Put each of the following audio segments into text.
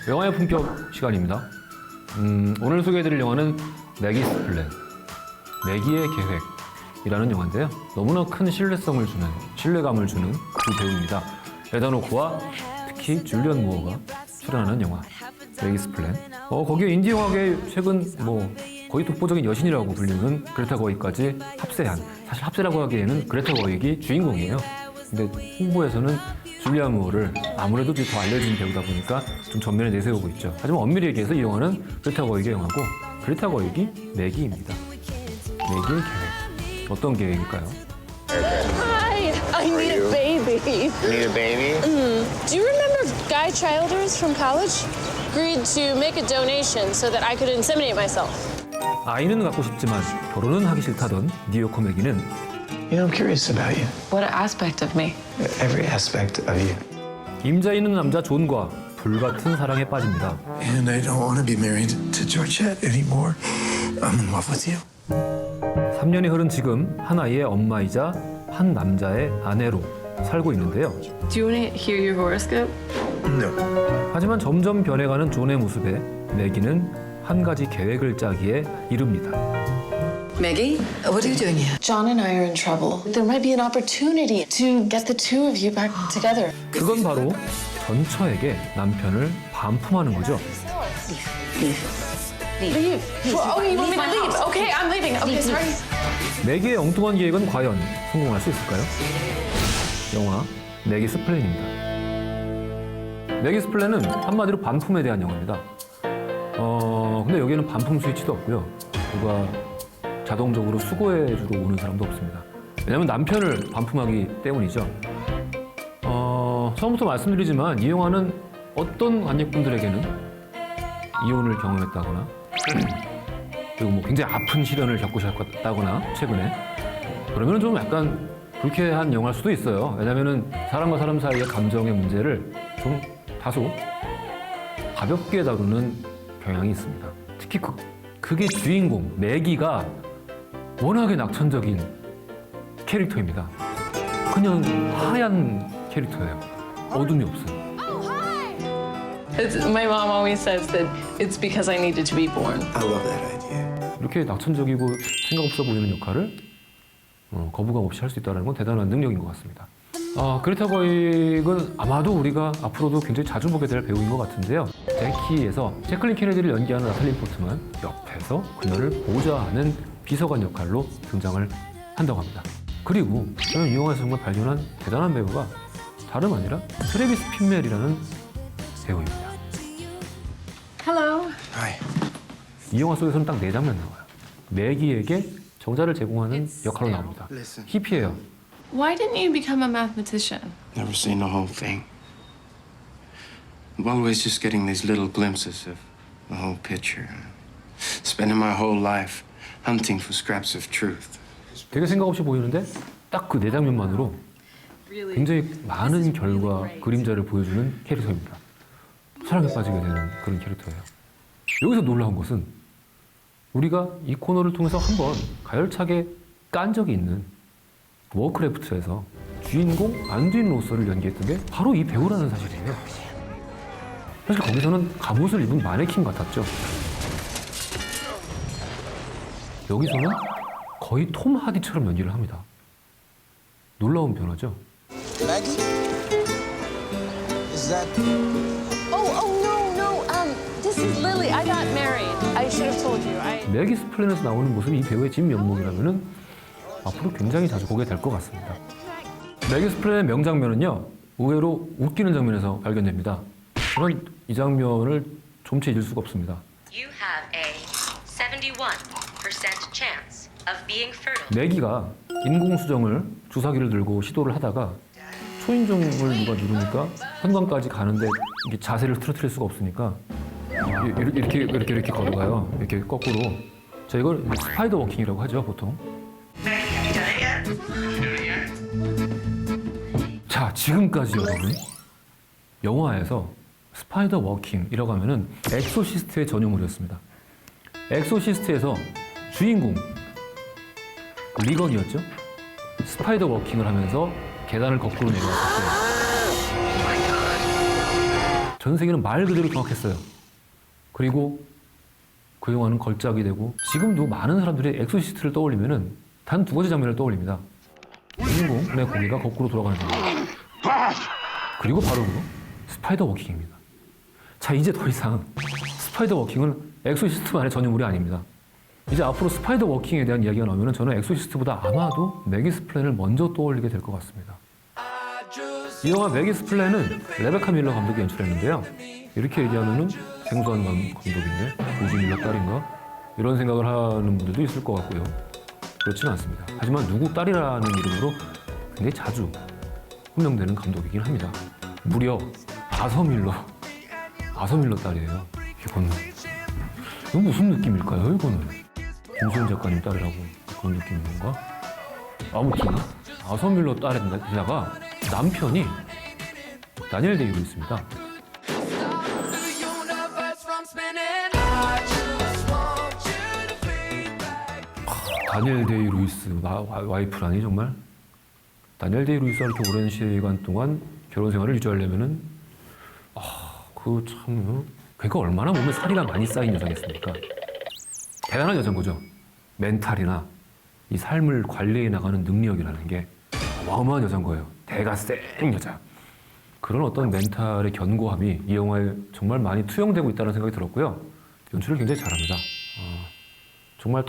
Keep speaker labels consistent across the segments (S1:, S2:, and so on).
S1: 영화의 품격 시간입니다. 오늘 소개해드릴 영화는 매기스 플랜, 매기의 계획이라는 영화인데요. 너무나 큰 신뢰감을 주는 두 배우입니다. 에단 호크와 특히 줄리언 무어가 출연하는 영화 매기스 플랜. 거기에 인디 영화계 최근 거의 독보적인 여신이라고 불리는 그레타 거위까지 합세한, 사실 합세라고 하기에는 그레타 거위기 주인공이에요. 근데 홍보에서는 줄리안 무어를 아무래도 더 알려진 배우다 보니까 좀 전면에 내세우고 있죠. 하지만 엄밀히 얘기해서 이 영화는 그레타 거위기의 영화고, 그레타 거위기 매기입니다. 매기의 계획. 어떤 계획일까요?
S2: Hi, I need a baby.
S3: Need a baby?
S2: Do you remember Guy Childers from college? Agreed to make a donation so that I could inseminate myself.
S1: 아이는 갖고 싶지만 결혼은 하기 싫다던 뉴요커 매기는
S3: You know, I'm curious about you.
S4: What aspect of me?
S3: Every aspect of you.
S1: 임자 있는 남자 존과 불같은 사랑에 빠집니다.
S3: And I don't want to be married to Georgette anymore. I'm in love with you.
S1: 3년이 흐른 지금 한 아이의 엄마이자 한 남자의 아내로 살고 있는데요.
S4: Do you want to hear your horoscope?
S3: No.
S1: 하지만 점점 변해가는 존의 모습에 매기는 한 가지 계획을 짜기에 이릅니다.
S5: Maggie, what are you doing here?
S2: John and I are in trouble. There might be an opportunity to get the two of you back together.
S1: 그건 바로 전처에게 남편을 반품하는 거죠.
S2: Leave. Oh, you want me to leave? Okay, I'm leaving. Okay, sorry.
S1: 매기의 엉뚱한 계획은 과연 성공할 수 있을까요? 영화 매기스 플랜입니다. 매기스 플랜은 한마디로 반품에 대한 영화입니다. 근데 여기에는 반품 스위치도 없고요. 누가 자동적으로 수거해주러 오는 사람도 없습니다. 왜냐하면 남편을 반품하기 때문이죠. 처음부터 말씀드리지만 이 영화는 어떤 관객분들에게는 이혼을 경험했다거나 그리고 굉장히 아픈 시련을 겪으셨다거나 최근에 그러면 좀 약간 불쾌한 영화일 수도 있어요. 왜냐하면 사람과 사람 사이의 감정의 문제를 좀 다소 가볍게 다루는 경향이 있습니다. 특히 그게 주인공 매기가 워낙에 낙천적인 캐릭터입니다. 그냥 하얀 캐릭터예요. 어둠이 없어요.
S4: My mom always says that it's because I needed to be born.
S3: I love that idea.
S1: 이렇게 낙천적이고 생각 없어 보이는 역할을 거부감 없이 할 수 있다는 건 대단한 능력인 것 같습니다. 그레타 거익은 아마도 우리가 앞으로도 굉장히 자주 보게 될 배우인 것 같은데요. 데키에서 제클린 케네디를 연기하는 나탈리 포트만 옆에서 그녀를 보좌하는 비서관 역할로 등장을 한다고 합니다. 그리고 저는 이 영화에서 정말 발견한 대단한 배우가 다름 아니라 트래비스 핀멜이라는 배우입니다.
S4: Hello.
S3: Hi.
S1: 이 영화 속에서는 딱 4장면 나와요. 매기에게 정자를 제공하는 역할로 나옵니다. 히피예요.
S4: Why didn't you become a mathematician?
S6: Never seen the whole thing. I'm always just getting these little glimpses of the whole picture. Spending my whole life hunting for scraps of truth.
S1: 되게 생각 없이 보이는데 딱 그 4장면만으로 굉장히 많은 결과, 그림자를 보여주는 캐릭터입니다. 사랑에 빠지게 되는 그런 캐릭터예요. 여기서 놀라운 것은 우리가 이 코너를 통해서 한번 가열차게 깐 적이 있는 워크래프트에서 주인공 안드윈 로서를 연기했던 게 바로 이 배우라는 사실이에요. 사실 거기서는 갑옷을 입은 마네킹 같았죠. 여기서는 거의 톰 하디처럼 연기를 합니다. 놀라운 변화죠.
S7: Maggie? Is that...
S2: Oh, no. This is Lily. I got married. I should have told you.
S1: 매기스 플랜에서 나오는 모습이 이 배우의 진면목이라면 앞으로 굉장히 자주 보게 될 것 같습니다. 매기스 플랜의 명장면은요, 의외로 웃기는 장면에서 발견됩니다. 저는 이 장면을 좀채 잊을 수가 없습니다.
S8: You have a 71% chance of being fertile.
S1: 매기가 인공수정을 주사기를 들고 시도를 하다가 초인종을 누가 누르니까 현관까지 가는데 이게 자세를 틀어뜨릴 수가 없으니까 이렇게 걸어가요. 이렇게 거꾸로. 자, 이걸 스파이더 워킹이라고 하죠, 보통. 자, 지금까지 여러분 영화에서 스파이더 워킹이라고 하면은 엑소시스트의 전유물이었습니다. 엑소시스트에서 주인공 리건이었죠. 스파이더 워킹을 하면서 계단을 거꾸로 내려왔을 때 전 세계는 말 그대로 정확했어요. 그리고 그 영화는 걸작이 되고 지금도 많은 사람들이 엑소시스트를 떠올리면은 단 두 가지 장면을 떠올립니다. 주인공의 고개가 거꾸로 돌아가는 장면. 그리고 바로 스파이더 워킹입니다. 자, 이제 더 이상 스파이더 워킹은 엑소시스트만의 전유물이 아닙니다. 이제 앞으로 스파이더 워킹에 대한 이야기가 나오면 저는 엑소시스트보다 아마도 매기스 플랜을 먼저 떠올리게 될 것 같습니다. 이 영화 매기스 플랜은 레베카 밀러 감독이 연출했는데요. 이렇게 얘기하면은 생소한 감독인데 로지 밀러 딸인가? 이런 생각을 하는 분들도 있을 것 같고요. 그렇지는 않습니다. 하지만 누구 딸이라는 이름으로 굉장히 자주 호명되는 감독이긴 합니다. 무려 아서 밀러 딸이에요. 이건 무슨 느낌일까요, 이거는? 김수현 작가님 딸이라고 그런 느낌인 건가? 아무튼 아서 밀러 딸에다가 남편이 다니엘 데이루이스입니다. 다니엘 데이루이스 와이프라니 정말. 다니엘 데이루이스와 이렇게 오랜 시간 동안 결혼 생활을 유지하려면은 걔가 얼마나 몸에 살이가 많이 쌓인 여자겠습니까? 대단한 여자인 거죠. 멘탈이나 이 삶을 관리해 나가는 능력이라는 게 어마어마한 여자인 거예요. 대가 센 여자. 그런 어떤 멘탈의 견고함이 이 영화에 정말 많이 투영되고 있다는 생각이 들었고요. 연출을 굉장히 잘합니다. 정말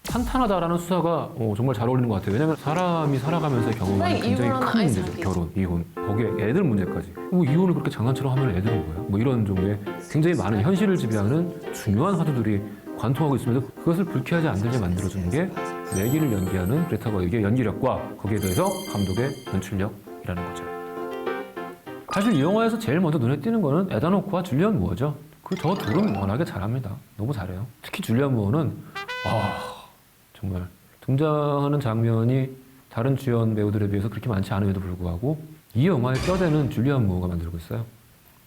S1: 탄탄하다라는 수사가 정말 잘 어울리는 것 같아요. 왜냐하면 사람이 살아가면서 경험하는 굉장히 큰 문제죠. 결혼, 이혼, 거기에 애들 문제까지. 이혼을 그렇게 장난처럼 하면 애들은 뭐야? 뭐 이런 종류의 굉장히 많은 현실을 지배하는 중요한 화두들이 관통하고 있음에도 그것을 불쾌하지 않게 만들어주는 게 매기를 연기하는 그레타 거익의 연기력과 거기에 대해서 감독의 연출력이라는 거죠. 사실 이 영화에서 제일 먼저 눈에 띄는 거는 에단 호크와 줄리안 무어죠. 저 둘은 워낙에 잘합니다. 너무 잘해요. 특히 줄리안 무어는 정말 등장하는 장면이 다른 주연 배우들에 비해서 그렇게 많지 않음에도 불구하고 이 영화에 뼈대는 줄리안 무어가 만들고 있어요.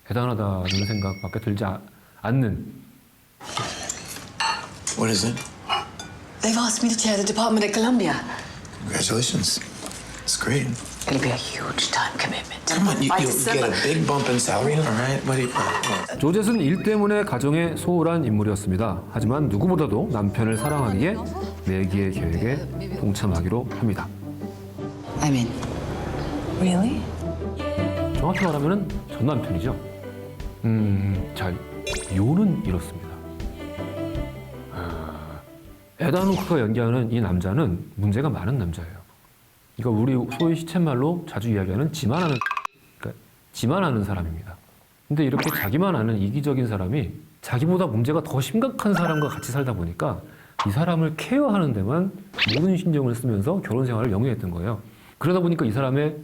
S1: 대단하다는 생각밖에 들지 않는.
S3: What is it?
S5: They've asked me to chair the department at Columbia.
S3: Congratulations. It's great.
S5: It'll be a huge time commitment.
S3: Come on,
S5: By
S3: you'll get a big bump in salary, all right? What do you...
S1: 조젯은 일 때문에 가정에 소홀한 인물이었습니다. 하지만 누구보다도 남편을 사랑하기에 매기의 계획에 동참하기로 합니다.
S5: I'm in. Really?
S1: 정확히 말하면 전 남편이죠. 자, 요는 이렇습니다. 에단 호크가 연기하는 이 남자는 문제가 많은 남자예요. 그러니까 우리 소위 시쳇말로 자주 이야기하는 지만 아는 사람입니다. 근데 이렇게 자기만 아는 이기적인 사람이 자기보다 문제가 더 심각한 사람과 같이 살다 보니까 이 사람을 케어하는 데만 모든 신경을 쓰면서 결혼 생활을 영위했던 거예요. 그러다 보니까 이 사람의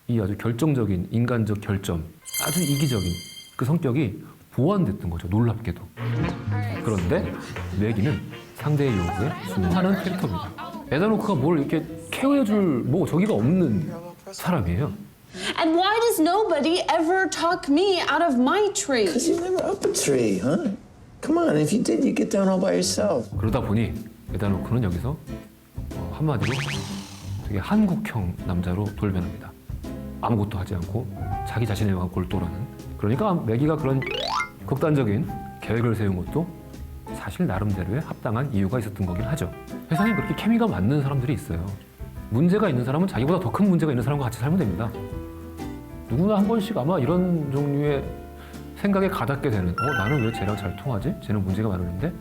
S1: 이 아주 결정적인 인간적 결점, 아주 이기적인 그 성격이 보완됐던 거죠. 놀랍게도. 그런데 매기는 상대의 요구에 순응하는 캐릭터입니다. 에단 호크가 뭘 이렇게 케어해줄 저기가 없는 사람이에요.
S2: And why does nobody ever talk me out of my tree?
S3: Because you never up a tree, huh? Come on, if you did, you'd get down all by yourself.
S1: 그러다 보니 에단 호크는 여기서 한마디로 되게 한국형 남자로 돌변합니다. 아무것도 하지 않고 자기 자신에만 골똘하는. 그러니까 매기가 그런 극단적인 계획을 세운 것도 사실 나름대로의 합당한 이유가 있었던 거긴 하죠. 세상에 그렇게 케미가 맞는 사람들이 있어요. 문제가 있는 사람은 자기보다 더 큰 문제가 있는 사람과 같이 살면 됩니다. 누구나 한 번씩 아마 이런 종류의 생각에 가닿게 되는 나는 왜 쟤랑 잘 통하지? 쟤는 문제가 많은데?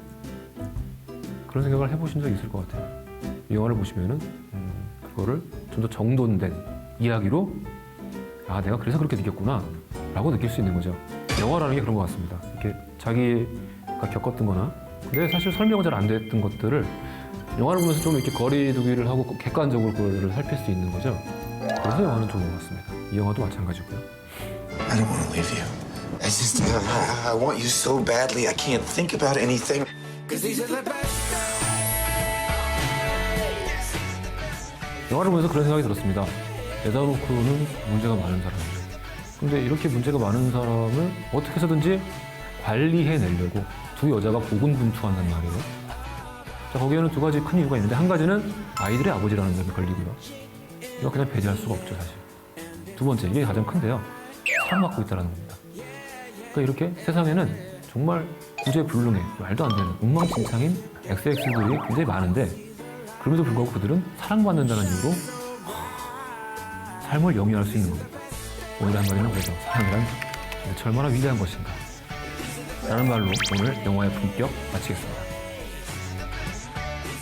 S1: 그런 생각을 해보신 적 있을 것 같아요. 이 영화를 보시면은 그거를 좀 더 정돈된 이야기로 내가 그래서 그렇게 느꼈구나 라고 느낄 수 있는 거죠. 영화라는 게 그런 것 같습니다. 이렇게 자기가 겪었던 거나 근데 사실 설명이 잘 안 됐던 것들을 영화를 보면서 좀 이렇게 거리두기를 하고 객관적으로 그거를 살필 수 있는 거죠. 그래서 영화는 좋은 것 같습니다. 이 영화도 마찬가지고요.
S3: I don't want to leave you. I want you so badly. I can't think about anything.
S1: 영화를 보면서 그런 생각이 들었습니다. 에단 호크는 문제가 많은 사람이에요. 근데 이렇게 문제가 많은 사람을 어떻게 해서든지 관리해내려고 두 여자가 고군분투한단 말이에요. 자, 거기에는 두 가지 큰 이유가 있는데 한 가지는 아이들의 아버지라는 점이 걸리고요. 이거 그냥 배제할 수가 없죠, 사실. 두 번째, 이게 가장 큰데요. 사랑받고 있다는 겁니다. 그러니까 이렇게 세상에는 정말 구제불능해, 말도 안 되는 엉망진창인 XX들이 굉장히 많은데 그럼에도 불구하고 그들은 사랑받는다는 이유로 삶을 영위할 수 있는 겁니다. 오늘의 한마디는 그래서 사랑이란 도대체 얼마나 위대한 것인가 라는 말로 오늘 영화의 품격 마치겠습니다.